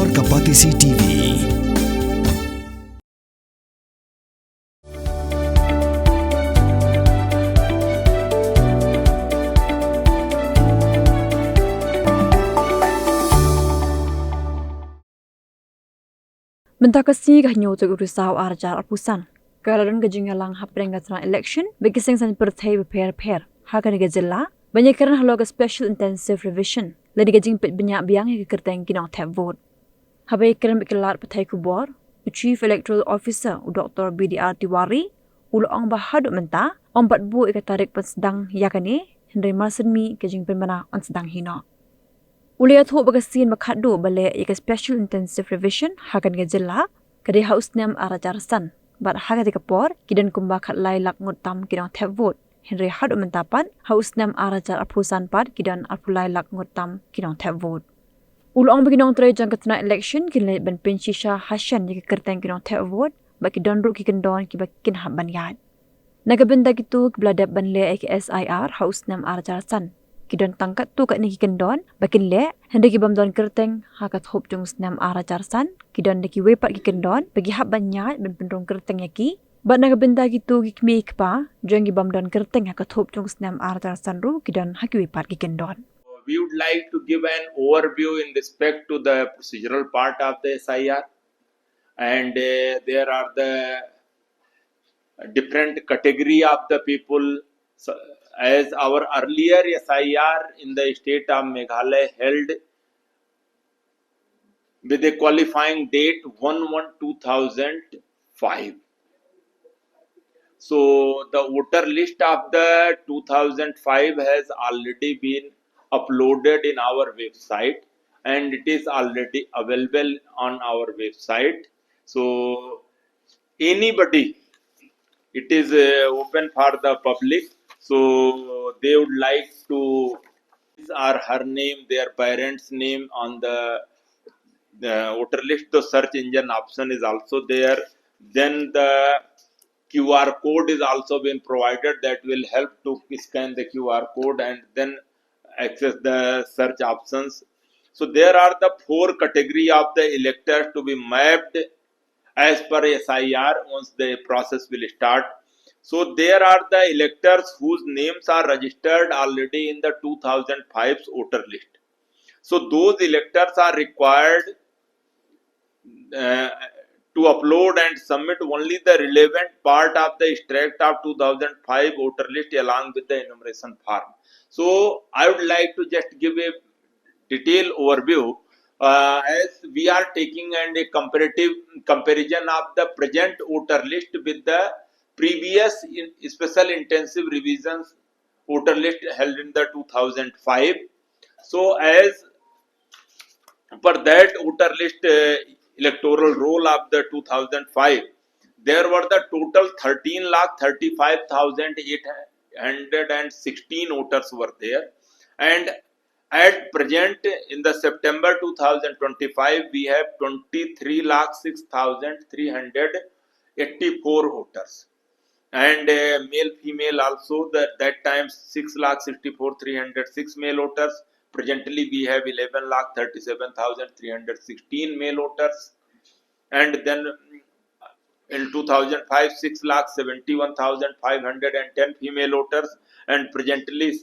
Warga Patisi TV. Mentakasi ganyo tu urusaw arjar arpusan. Kalaran gajingalang hapreng gatna election, begising san perthai beper hakan ga Jylla, banyak karena haloga special intensive revision. Ladi gajing pet banyak biang ke Kyrteng ki Nongthep vote. Habai keren bekelar petai kubor, Chief Electoral Officer Dr. BDR Tiwari, ulang bahadu menta, ompat bu ikatarik pen Sdang yakane, Henry Marsenmi gajing penmana on Sdang hino. Uliat ho bagasin makado bale ika special intensive revision hakan ga Jylla kade haus nem arajarsan bat haga kapor kidan kumba khat lai lak ngutam kidang Nongthep vote Henry hadu mentapan haus nem arajar apusan pad kidan apulai lak ngutam kidang Nongthep vote ulong bagi nong tre jangkatna election kinle ban pensisha Shen ki Kyrteng kidang Nongthep vote baki don ru ki kendon ki bakin haban yad nagabenda gitu kbladap ban le SIR haus nem arajarsan kidan tangkat tu kat niki kendon bakin le hende ki bamdon Kyrteng hakat hop jung snam arajarsan kidan niki wepat ki kendon bagi hab banyak ben pendrong Kyrteng yaki bat naga benda gitu ki kmek pa jeng ki bamdon Kyrteng hakat hop jung snam arajarsan ru kidan haki wepat ki kendon. We would like to give an overview in respect to the procedural part of the SIR, and there are the different category of the people. So, as our earlier SIR in the state of Meghalaya held with a qualifying date 1/1/2005. So the voter list of the 2005 has already been uploaded in our website, and it is already available on our website. So anybody, it is open for the public. So they would like to his or her name, their parents' name on the voter list. The search engine option is also there. Then the QR code is also been provided that will help to scan the QR code and then access the search options. So there are the four category of the electors to be mapped as per SIR once the process will start. So there are the electors whose names are registered already in the 2005's voter list. So those electors are required to upload and submit only the relevant part of the extract of 2005 voter list along with the enumeration form. So I would like to just give a detailed overview as we are taking and a comparative comparison of the present voter list with the previous special intensive revisions voter list held in the 2005. So as per that voter list electoral roll of the 2005, there were the total 13,35,816 voters were there, and at present in the September 2025 we have 23,06,384 voters, and male female also that time 6,64,306 male voters. Presently we have 11,37,316 male voters, and then in 2005 6,71,510 female voters, and presently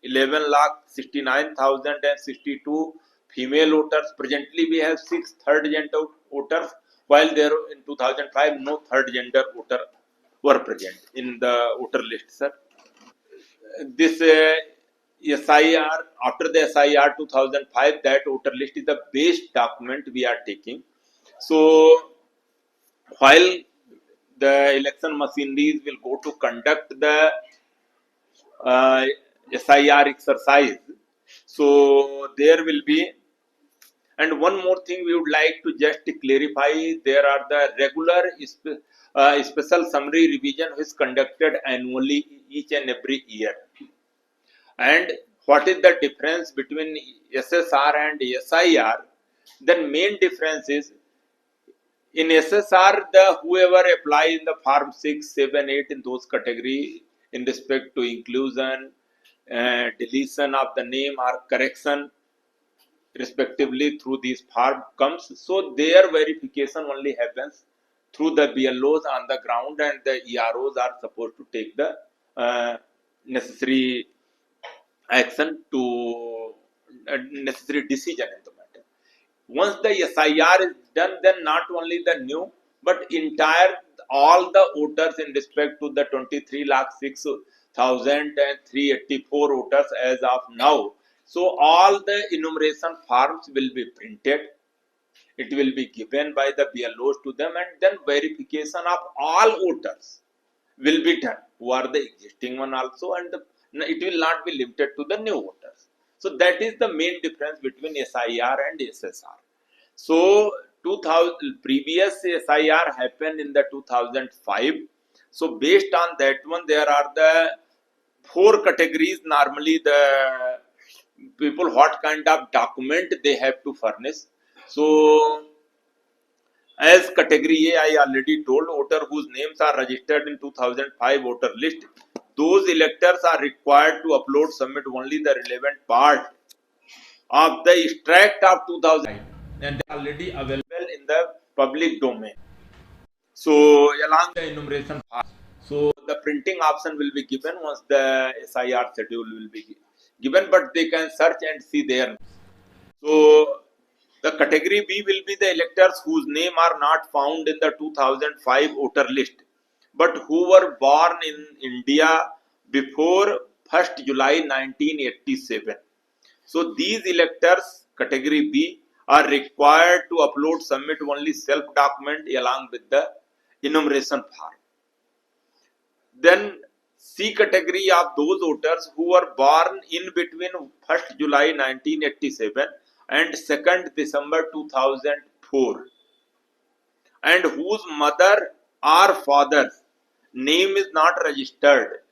11,69,062 female voters. Presently we have 6 third gender voters, while there in 2005 no third gender voter were present in the voter list, sir. This SIR, after the SIR 2005, that voter list is the base document we are taking. So while the election machineries will go to conduct the SIR exercise, so there will be, and one more thing we would like to just clarify, there are the regular special summary revision which is conducted annually each and every year. And what is the difference between SSR and SIR? The main difference is in SSR, the whoever apply in the form 6, 7, 8 in those category in respect to inclusion, deletion of the name or correction respectively through these farm comes. So their verification only happens through the BLOs on the ground, and the EROs are supposed to take the necessary action to necessary decision in the matter. Once the SIR is done, then not only the new but entire all the voters in respect to the 23,06,384 voters as of now. So all the enumeration forms will be printed. It will be given by the BLOs to them, and then verification of all voters will be done who are the existing one also, and it will not be limited to the new voters. So that is the main difference between SIR and SSR. So 2000 previous SIR happened in the 2005. So based on that one, there are the four categories. Normally, the people what kind of document they have to furnish. So as category A, I already told, voter whose names are registered in 2005 voter list. Those electors are required to upload, submit only the relevant part of the extract of 2005, and they are already available in the public domain. So along the enumeration part, so the printing option will be given once the SIR schedule will be given, but they can search and see there. So the category B will be the electors whose name are not found in the 2005 voter list, but who were born in India before 1st July 1987. So these electors, category B, are required to upload, submit only self-document along with the enumeration form. Then C category of those voters who were born in between 1st July 1987 and 2nd December 2004, and whose mother or father's name is not registered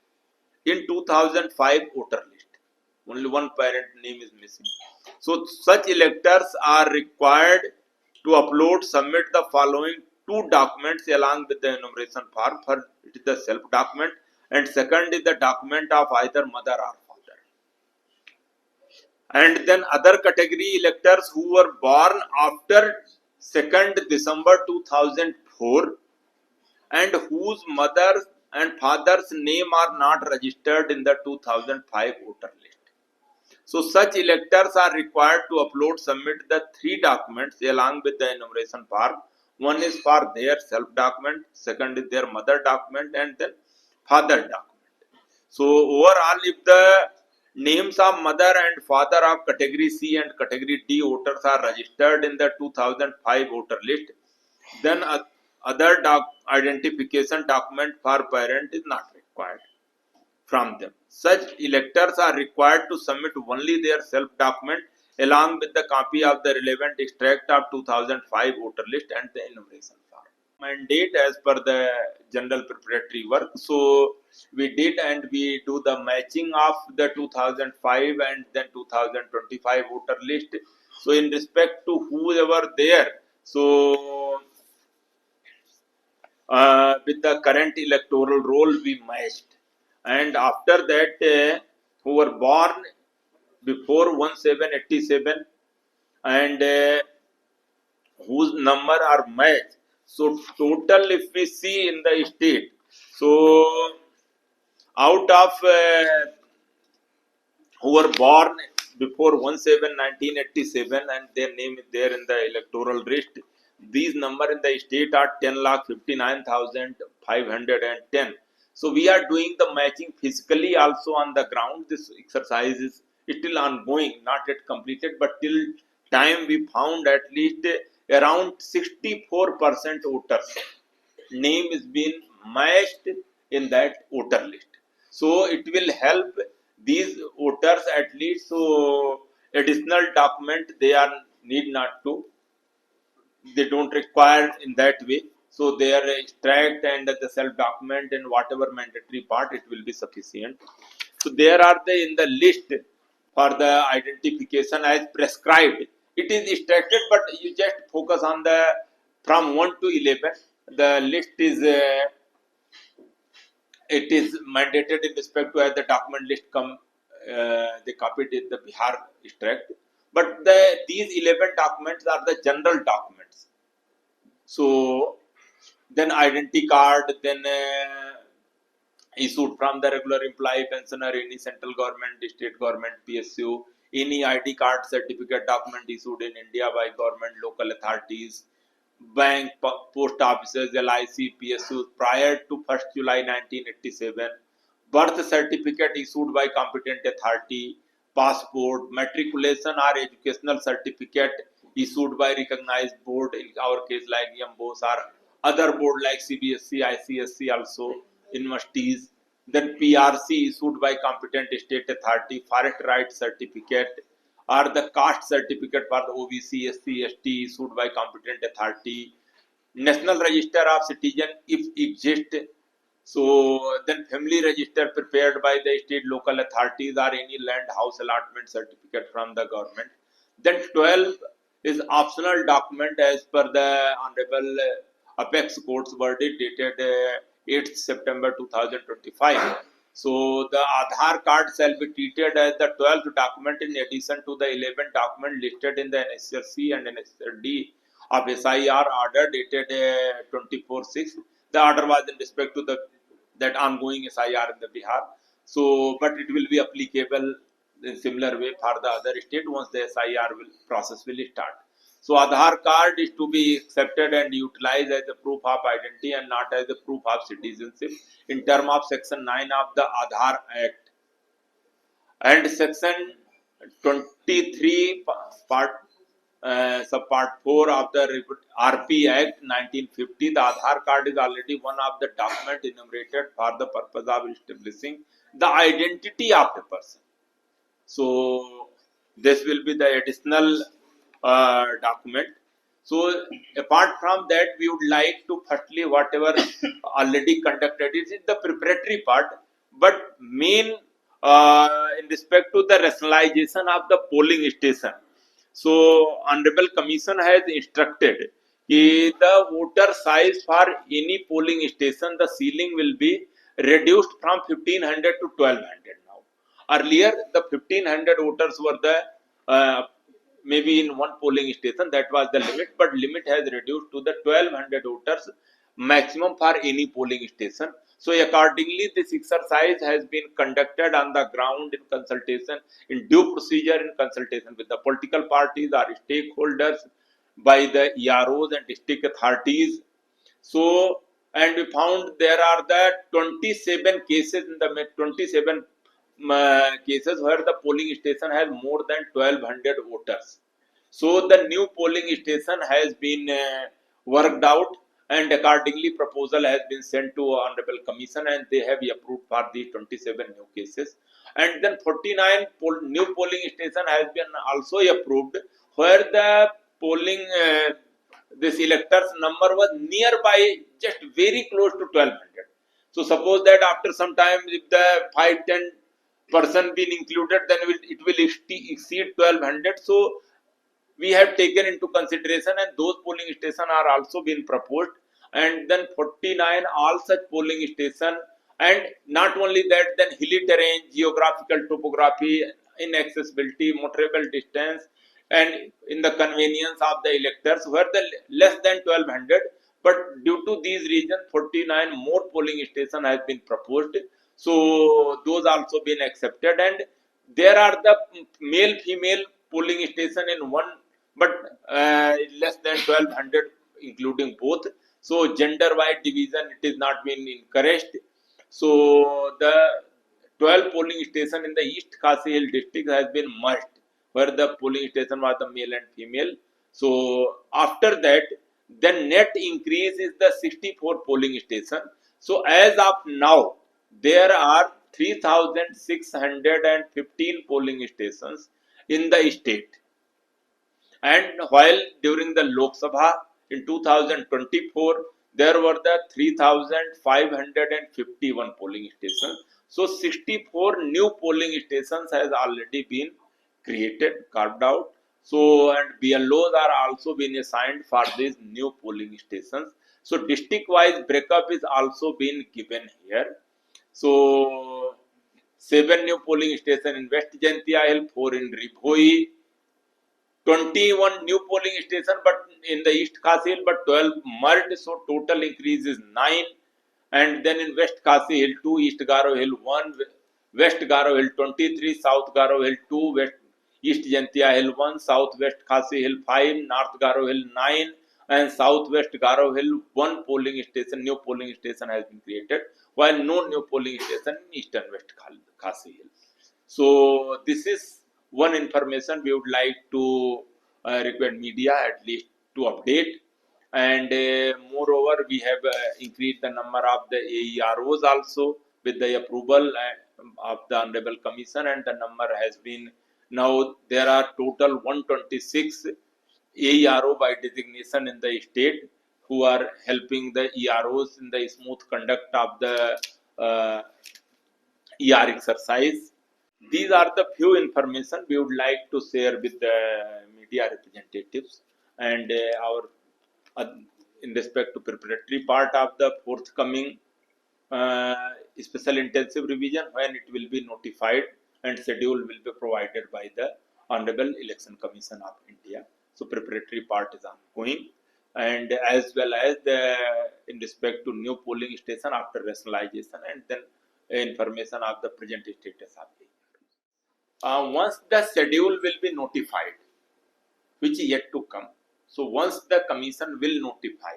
in 2005 voter list. Only one parent name is missing. So such electors are required to upload, submit the following two documents along with the enumeration form. First, it is the self document, and second is the document of either mother or father. And then other category electors who were born after 2nd December 2004 and whose mother and father's name are not registered in the 2005 voter list. So such electors are required to upload, submit the three documents along with the enumeration form. One is for their self document, second is their mother document, and then father document. So overall, if the names of mother and father of category C and category D voters are registered in the 2005 voter list, then other identification document for parent is not required from them. Such electors are required to submit only their self document along with the copy of the relevant extract of 2005 voter list and the enumeration form. Mandate as per the general preparatory work. So we did, and we do the matching of the 2005 and then 2025 voter list. So in respect to whoever there, so with the current electoral roll we matched, and after that who were born before 1787 and whose number are matched. So total if we see in the state, so out of who were born before 17 1987 and their name is there in the electoral list, these number in the state are 10,59,510. So we are doing the matching physically also on the ground. This exercise is still ongoing, not yet completed, but till time we found at least around 64% voters name is being matched in that voter list. So it will help these voters at least. So additional document they are need not to, they don't require in that way. So their extract and the self document and whatever mandatory part, it will be sufficient. So there are the in the list for the identification as prescribed. It is extracted, but you just focus on the from 1 to 11. The list is it is mandated in respect to as the document list come. They copied in the Bihar extract. But these 11 documents are the general documents. So then identity card, then issued from the regular employee, pensioner, any central government, state government, PSU, any ID card certificate document issued in India by government, local authorities, bank, post offices, LIC, PSU prior to 1st July 1987, birth certificate issued by competent authority, passport, matriculation or educational certificate issued by recognized board, in our case like YMBOS or other board like CBSC, ICSC also, universities, then PRC issued by competent state authority, forest rights certificate, or the caste certificate for the OBC, SC, ST issued by competent authority, national register of citizen if exist. So then family register prepared by the state local authorities or any land house allotment certificate from the government. Then 12 is optional document as per the Honorable Apex Court's verdict dated 8th September 2025. So the Aadhaar card shall be treated as the 12th document in addition to the 11 document listed in the NSRC and NSRD of SIR order dated 24/6. The order was in respect to the that ongoing SIR in the Bihar. So, but it will be applicable in similar way for the other state once the SIR process will start. So, Aadhaar card is to be accepted and utilized as a proof of identity and not as a proof of citizenship in term of Section 9 of the Aadhaar Act and Section 23 part subpart 4 of the RP Act 1950. The Aadhaar card is already one of the documents enumerated for the purpose of establishing the identity of the person. So this will be the additional document. So apart from that, we would like to firstly whatever already conducted is in the preparatory part, but main in respect to the rationalization of the polling station. So Honorable Commission has instructed that the voter size for any polling station, the ceiling will be reduced from 1500 to 1200 now. Earlier, the 1500 voters were the maybe in one polling station, that was the limit, but limit has reduced to the 1200 voters maximum for any polling station. So accordingly, this exercise has been conducted on the ground in consultation, in due procedure in consultation with the political parties or stakeholders by the EROs and district authorities. So, and we found there are the 27 cases in the 27 cases where the polling station has more than 1200 voters. So the new polling station has been worked out and accordingly proposal has been sent to Honorable Commission and they have approved for the 27 new cases. And then 49 new polling station has been also approved where the polling this electors number was nearby, just very close to 1200. So suppose that after some time if the 5-10% been included, then it will exceed 1200. So we have taken into consideration and those polling stations are also been proposed, and then 49 all such polling station, and not only that, then hilly terrain, geographical topography, inaccessibility, motorable distance, and in the convenience of the electors were the less than 1200, but due to these reasons 49 more polling station has been proposed. So those also been accepted, and there are the male female polling station in one, but less than 1200 including both. So gender wide division it is not been encouraged. So the 12 polling station in the East Khasi Hill district has been merged where the polling station was the male and female. So after that, the net increase is the 64 polling station. So as of now, there are 3,615 polling stations in the state. And while during the Lok Sabha in 2024, there were the 3,551 polling stations. So 64 new polling stations has already been created, carved out. So and BLOs are also been assigned for these new polling stations. So district-wise breakup is also been given here. So 7 new polling stations in West Jaintia Hill, 4 in Ribhoi, 21 new polling station, but in the East Khasi Hill, but 12 merged, so total increase is 9. And then in West Khasi Hill 2, East Garo Hill 1, West Garo Hill 23, South Garo Hill 2, East Jantia Hill 1, Southwest Khasi Hill 5, North Garo Hill 9, and Southwest Garo Hill 1 polling station, new polling station has been created, while no new polling station in Eastern West Khasi Hill. So this is one information we would like to request media at least to update. And moreover, we have increased the number of the AEROs also with the approval of the Honorable Commission, and the number has been, now there are total 126 AERO by designation in the state who are helping the EROs in the smooth conduct of the ER exercise. These are the few information we would like to share with the media representatives, and our in respect to preparatory part of the forthcoming special intensive revision, when it will be notified and schedule will be provided by the Honorable Election Commission of India. So preparatory part is ongoing, and as well as the in respect to new polling station after rationalization, and then information of the present status of it. Once the schedule will be notified, which is yet to come. So once the commission will notify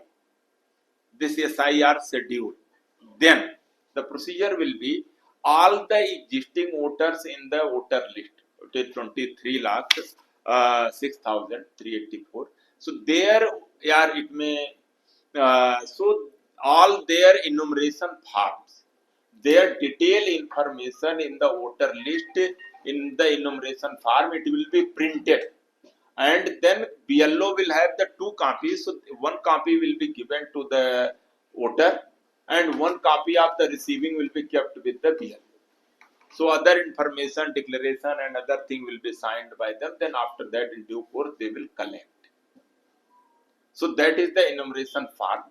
this SIR schedule, then the procedure will be all the existing voters in the voter list, it is 23 lakh 6,384. So there, yeah, it may, so all their enumeration forms, their detailed information in the voter list, in the enumeration form, it will be printed, and then BLO will have the 2 copies. So one copy will be given to the voter, and one copy of the receiving will be kept with the BLO. So other information, declaration and other thing will be signed by them. Then after that, in due course, they will collect. So that is the enumeration form.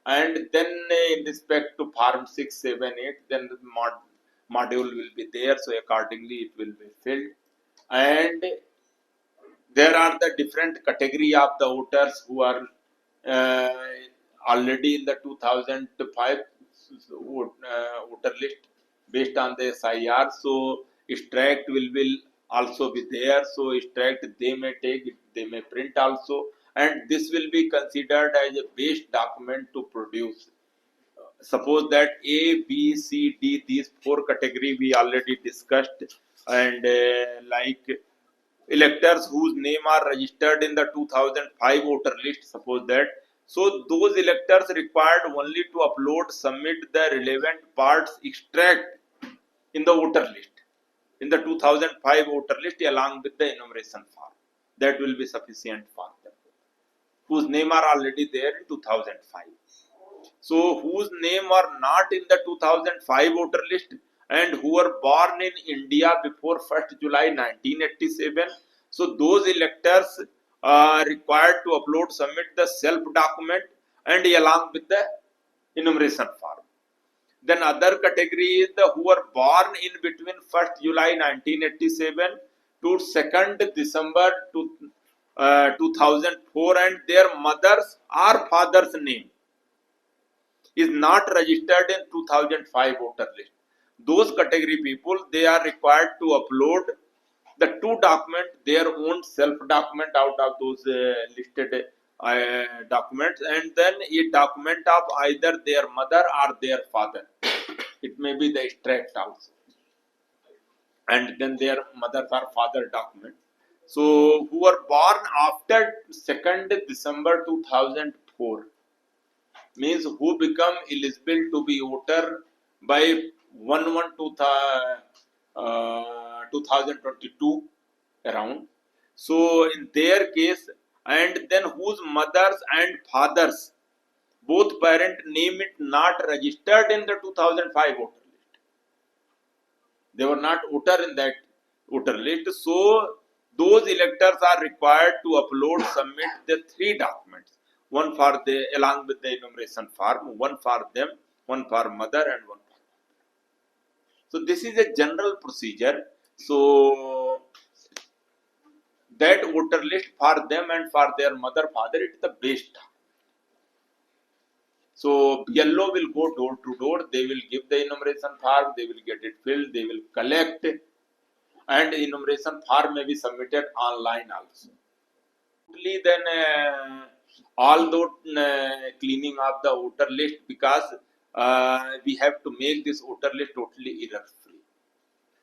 And then in respect to form 6, 7, 8, then the module will be there. So accordingly, it will be filled. And there are the different category of the voters who are already in the 2005 voter list based on the SIR. So extract will also be there. So extract they may take, they may print also, and this will be considered as a base document to produce. Suppose that A, B, C, D, these 4 category we already discussed, and like electors whose name are registered in the 2005 voter list, suppose that. So those electors required only to upload, submit the relevant parts extract in the voter list, in the 2005 voter list along with the enumeration form. That will be sufficient for them, whose name are already there in 2005. So whose name are not in the 2005 voter list and who were born in India before 1st July 1987. So those electors are required to upload, submit the self document and along with the enumeration form. Then other category is the who were born in between 1st July 1987 to 2nd December 2004, and their mother's or father's name is not registered in 2005 voter list. Those category people, they are required to upload the 2 documents, their own self document out of those listed documents, and then a document of either their mother or their father. It may be the extract also, and then their mother or father document. So who were born after 2nd December 2004 means who become eligible to be voter by 1/1/2022 around. So in their case, and then whose mothers and fathers, both parent name it not registered in the 2005 voter list. They were not voter in that voter list. So those electors are required to upload, submit the 3 documents. One for the along with the enumeration form, one for them, one for mother, and one for father. So this is a general procedure. So that voter list for them and for their mother, father, it is the best. So BLO will go door to door, they will give the enumeration form, they will get it filled, they will collect, and enumeration form may be submitted online also. Then all the cleaning of the voter list, because we have to make this voter list totally error free.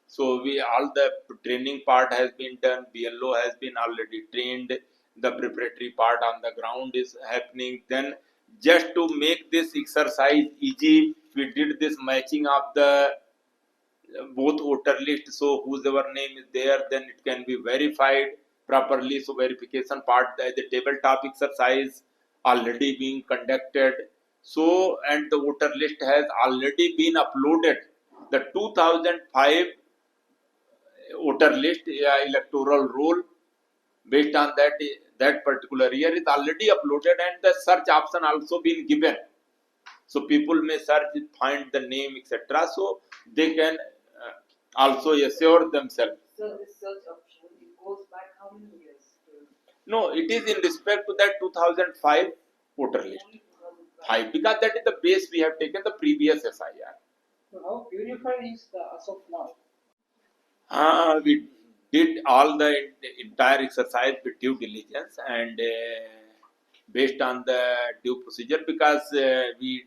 So we all the training part has been done, BLO has been already trained, the preparatory part on the ground is happening. Then just to make this exercise easy, we did this matching of the both voter list, so whosoever name is there, then it can be verified properly. So verification part, the tabletop exercise already being conducted. So and the voter list has already been uploaded. The 2005 voter list, electoral roll, based on that particular year is already uploaded, and the search option also been given. So people may search, find the name, etc. So they can also assure themselves. So this search option, it goes back how many years? No, it is in respect to that 2005 voter list. Only 2005. 5, because that is the base we have taken the previous SIR. So how purified is the as of now? We did all the entire exercise with due diligence and based on the due procedure, because we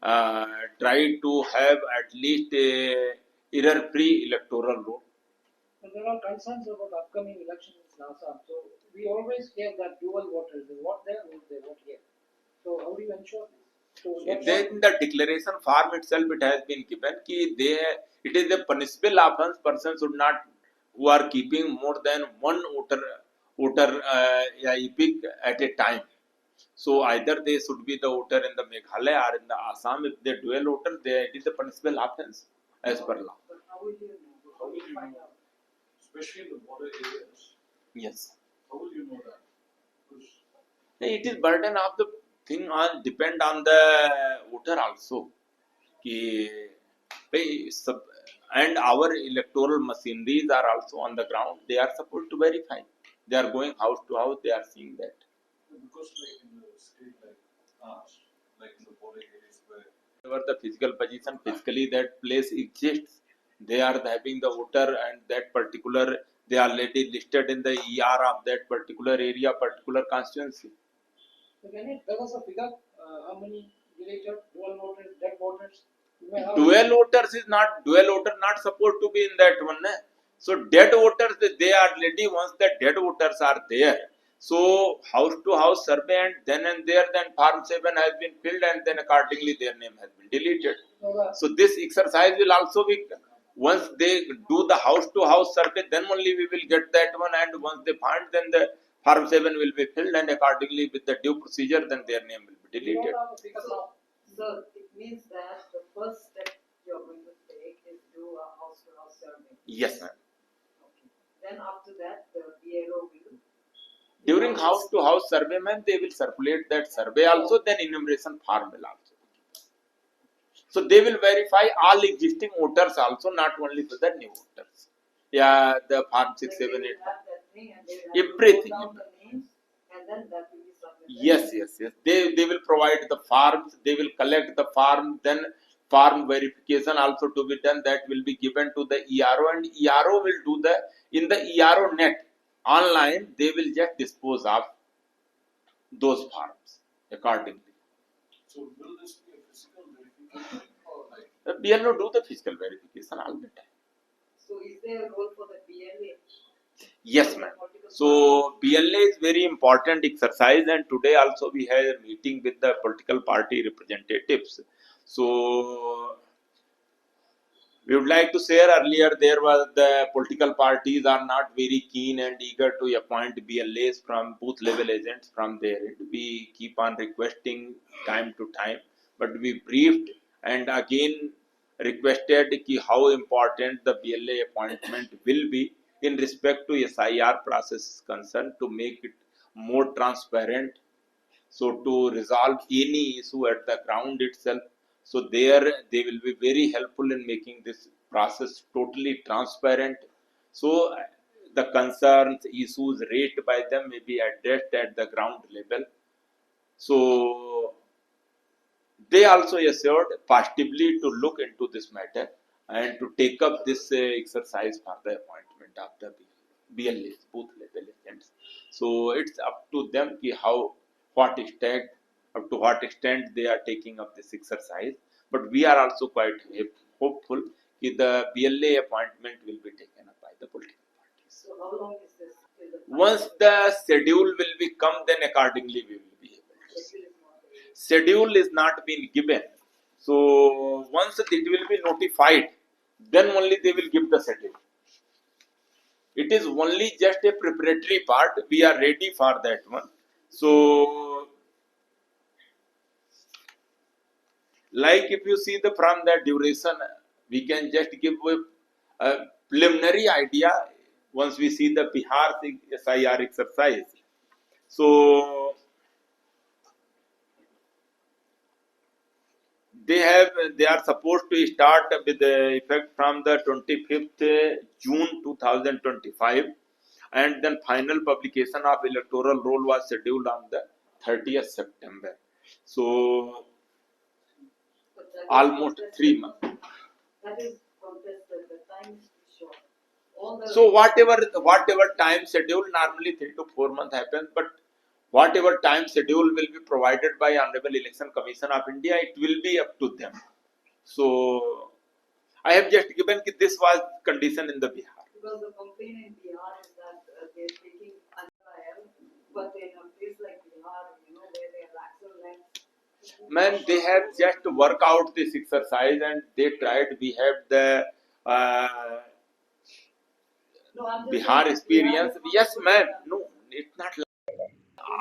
tried to have at least error-free electoral roll. But there are concerns about upcoming elections in Assam. So we always hear that dual voters, they vote there, they vote here. So how do you ensure this? So Then the declaration form itself, it has been given ki it is a punishable offence. Person should not, who are keeping more than one voter epic at a time. So either they should be the voter in the Meghalaya or in the Assam. If they dual voter, it is a punishable offence as per law. But how will you know? How will you find out? Especially in the border areas. Yes. How will you know that? Because It is burden of the thing on depend on the voter also. Ki, and our electoral machineries are also on the ground. They are supposed to verify. They are going house to house. They are seeing that. because like in the state like ours, like in the border areas where Whatever the physical position, physically that place exists, they are having the voter and that particular, they are already listed in the ER of that particular area, particular constituency. So can you tell us a figure? How many related dual voters, dead voters? You may have Dual voters is not, dual voter not supposed to be in that one. So dead voters, they are ready once the dead voters are there. So house to house survey and then form 7 has been filled and then accordingly their name has been deleted. So this exercise will also be, once they do the house to house survey, then only we will get that one, and once they find, then the form 7 will be filled and accordingly with the due procedure, then their name will be we don't deleted. have a figure now. So it means that the first step you're going to take is do a house-to-house survey. Yes, ma'am. Okay. Then after that, the BLO will. During house to house survey, man, they will circulate that survey also, then enumeration form will also. So they will verify all existing voters also, not only for the new voters. Yeah, the form 6, 7, 8. They will have that thing and they will have Everything. to note down the names and then that will be submitted. Yes. They will provide the forms, they will collect the form, then form verification also to be done, that will be given to the ERO, and ERO will do the, in the ERO net, online, they will just dispose of those forms accordingly. so will this be a physical verification or like The BLO do the physical verification all the time. So is there a role for the BLA? Yes, ma'am. So BLA is very important exercise, and today also we had a meeting with the political party representatives. So we would like to share, earlier there was the political parties are not very keen and eager to appoint BLAs from booth level agents from there. We keep on requesting time to time, but we briefed and again requested ki how important the BLA appointment will be in respect to SIR process is concerned, to make it more transparent. So to resolve any issue at the ground itself, so there they will be very helpful in making this process totally transparent. So the concerns, issues raised by them may be addressed at the ground level. So they also assured positively to look into this matter and to take up this exercise for the appointment of the BLAs, booth level agents. So it's up to them how, what extent, up to what extent they are taking up this exercise. But we are also quite hopeful that the BLA appointment will be taken up by the political parties. So how long is this? Till the Once the schedule will be come, then accordingly we will be able to see. Schedule is not been given. So once it will be notified, then only they will give the schedule. It is only just a preparatory part. We are ready for that one. So, like if you see the from the duration, we can just give a preliminary idea once we see the Bihar SIR exercise. So they are supposed to start with the effect from the 25th June 2025, and then final publication of electoral roll was scheduled on the 30th September. So But that is almost contested. 3 months. That is contested, the time is too short. All the So whatever time schedule, normally 3 to 4 months happens, but whatever time schedule will be provided by Honorable Election Commission of India, it will be up to them. So I have just given that this was condition in the Bihar. because the complaint in Bihar is that they're taking trial, but in a place like Bihar, where they are lateral lengths. Man, they have just worked out this exercise and they tried. We have the No, I'm just Bihar saying experience. Bihar is Yes, not ma'am. good. No, it's not.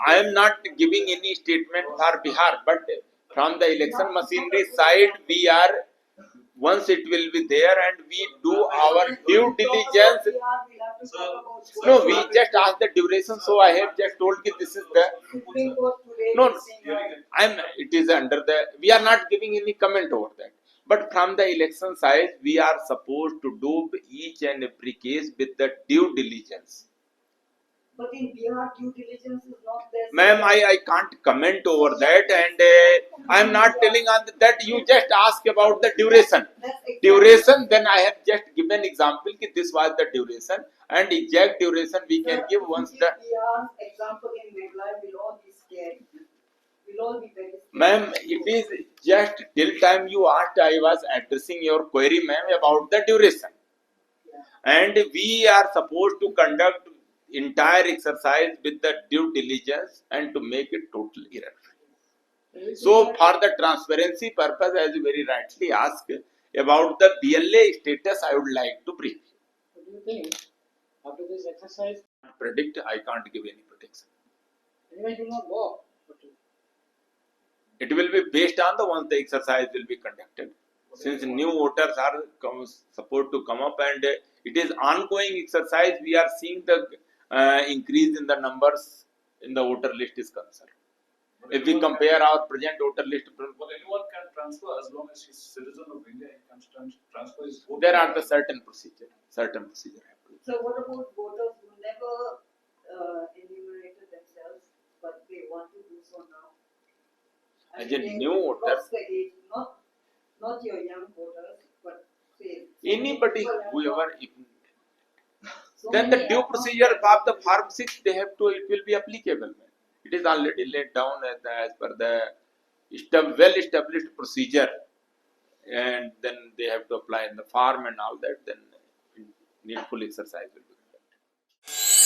I am not giving any statement for Bihar, but from the election machinery side, we are. Once it will be there, and we do our due diligence. Bihar, we'll have to talk about No, we just asked the duration, so I have just told you this is the. Supreme Court today No, is saying it is under the. We are not giving any comment over that. But from the election side, we are supposed to do each and every case with the due diligence. But in Bihar, due diligence is not there. Ma'am, I can't comment over that, and I am not telling on that. You just ask about the duration. That's exactly. Duration, then I have just given example that this was the duration, and exact duration we can give once the. Bihar's example in Meghalaya will all be scared. We'll all be very scared. Ma'am, it is just till time you asked, I was addressing your query, ma'am, about the duration. And we are supposed to conduct entire exercise with the due diligence and to make it totally error-free. So, for the transparency purpose, as you very rightly asked, about the BLA status, I would like to brief. What do you think? After this exercise, Predict, I can't give any prediction. anyway, do not walk. It will be based on the once the exercise will be conducted. Since new voters are supposed to come up and it is ongoing exercise, we are seeing the increase in the numbers in the voter list is concerned. If we compare our present voter list, Well, anyone can transfer as long as he's citizen of India. He can transfer his vote. there are the certain procedure. Have to be. So what about voters who never enumerated themselves, but they want to do so now? As in they new cross voters, the age, not your young voters, but say anybody, people have whoever, so then the many due have not- procedure of the Form 6, they have to, it will be applicable. It is already laid down as per the well-established procedure, and then they have to apply in the farm and all that, then needful exercise will be conducted.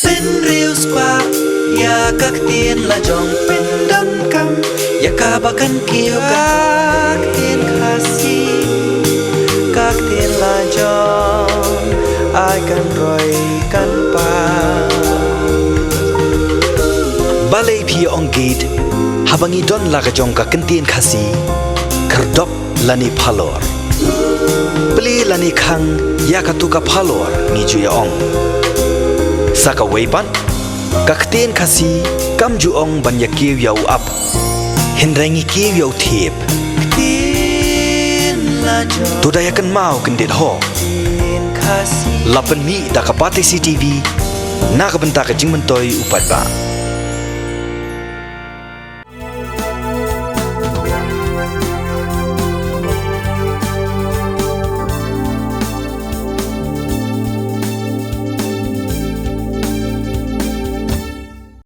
Pin real squad, ya các tiên là dòng pin đâm cam, ya cả ba căn kiêu các tiên khasi, các tiên là dòng, ai cần rồi cần pa. Balay pi on gate, habangi don laga jong ka kan tiên khasi, kerdop lani phalor. Beli lani khang, ya katuka phalor ni juya ong. Saka weipan, kakten kasi kam juong banya kiw yaw up, hindrangi kiw yaw tip. Tudaya kan mau kendit ho, lapan mi dakapati CTV, Nak bentak ke jing mentoi upat ba.